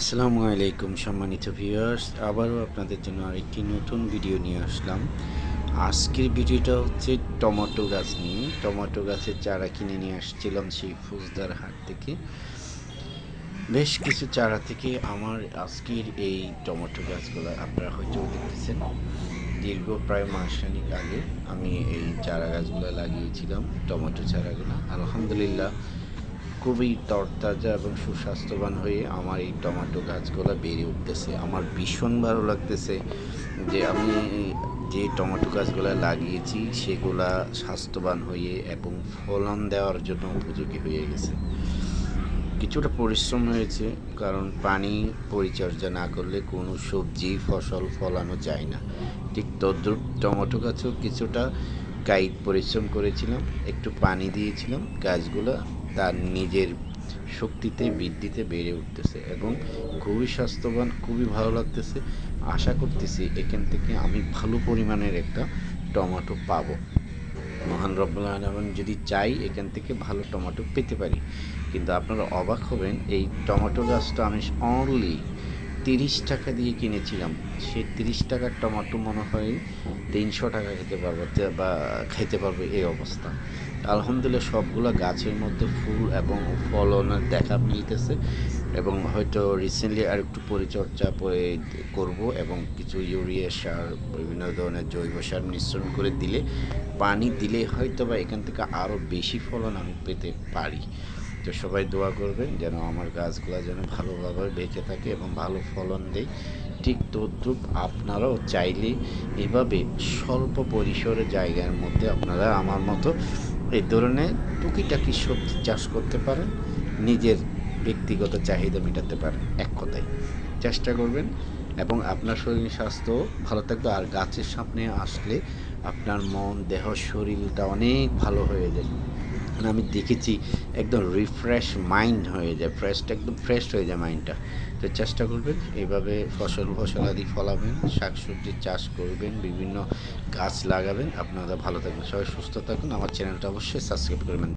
আসসালামু আলাইকুম সম্মানিত ভিউয়ার্স, আবারও আপনাদের জন্য আরেকটি নতুন ভিডিও নিয়ে আসলাম। আজকের ভিডিওটা হচ্ছে টমেটো গাছ নিয়ে। টমেটো গাছের চারা কিনে নিয়ে আসছিলাম সেই ফুজদার হাট থেকে। বেশ কিছু চারা থেকে আমার আজকের এই টমেটো গাছগুলো আপনারা হয়তো দেখতেছেন। দীর্ঘ প্রায় মাসখানেক আগে আমি এই চারা গাছগুলো লাগিয়েছিলাম, টমেটো চারাগুলো। আলহামদুলিল্লাহ খুবই তরতাজা এবং সুস্বাস্থ্যবান হয়ে আমার এই টমেটো গাছগুলো বেড়ে উঠতেছে। আমার ভীষণ ভালো লাগতেছে যে আমি যে টমেটো গাছগুলো লাগিয়েছি সেগুলা স্বাস্থ্যবান হয়ে এবং ফলন দেওয়ার জন্য উপযোগী হয়ে গেছে। কিছুটা পরিশ্রম হয়েছে, কারণ পানি পরিচর্যা না করলে কোনো সবজি ফসল ফলানো যায় না। ঠিক তদ্রুপ টমেটো গাছেও কিছুটা কায়িক পরিশ্রম করেছিলাম, একটু পানি দিয়েছিলাম, গাছগুলো তার নিজের শক্তিতে বৃদ্ধিতে বেড়ে উঠতেছে এবং খুবই স্বাস্থ্যবান, খুবই ভালো লাগতেছে। আশা করতেছি এখান থেকে আমি ভালো পরিমাণের একটা টমেটো পাবো। মহান রব্বুল আলামিন যদি চাই এখান থেকে ভালো টমেটো পেতে পারি। কিন্তু আপনারা অবাক হবেন, এই টমেটো গাছটা আমি অনলি 30 টাকা দিয়ে কিনেছিলাম। সেই 30 টাকার টমেটো মনে হয় 300 টাকা খেতে পারবো বা খেতে পারবো, এই অবস্থা। আলহামদুলিল্লাহ সবগুলো গাছের মধ্যে ফুল এবং ফলনের দেখা মিলতেছে এবং হয়তো রিসেন্টলি আর একটু পরিচর্যা করব এবং কিছু ইউরিয়া সার, বিভিন্ন ধরনের জৈব সার মিশ্রণ করে দিলে, পানি দিলে হয়তো বা এখান থেকে আরও বেশি ফলন আমি পেতে পারি। তো সবাই দোয়া করবেন যেন আমার গাছগুলো যেন ভালোভাবে বেঁচে থাকে এবং ভালো ফলন দেয়। ঠিক তদ্রুপ আপনারাও চাইলে এভাবে স্বল্প পরিসরের জায়গার মধ্যে আপনারা আমার মতো এই ধরনের টুকিটাকি সবজি চাষ করতে পারেন, নিজের ব্যক্তিগত চাহিদা মেটাতে পারেন। এক কথায় চেষ্টা করবেন এবং আপনার শরীর স্বাস্থ্য ভালো থাকবে। আর গাছের সামনে আসলে আপনার মন, দেহ, শরীরটা অনেক ভালো হয়ে যায়। আমি দেখেছি একদম রিফ্রেশ মাইন্ড হয়ে যায়, একদম ফ্রেশ হয়ে যায় মাইন্ডটা। তো চেষ্টা করবেন এইভাবে ফসলাদি ফলাবেন, শাকসবজির চাষ করবেন, বিভিন্ন গাছ লাগাবেন। আপনারা ভালো থাকবেন, সবাই সুস্থ থাকুন। আমার চ্যানেলটা অবশ্যই সাবস্ক্রাইব করবেন।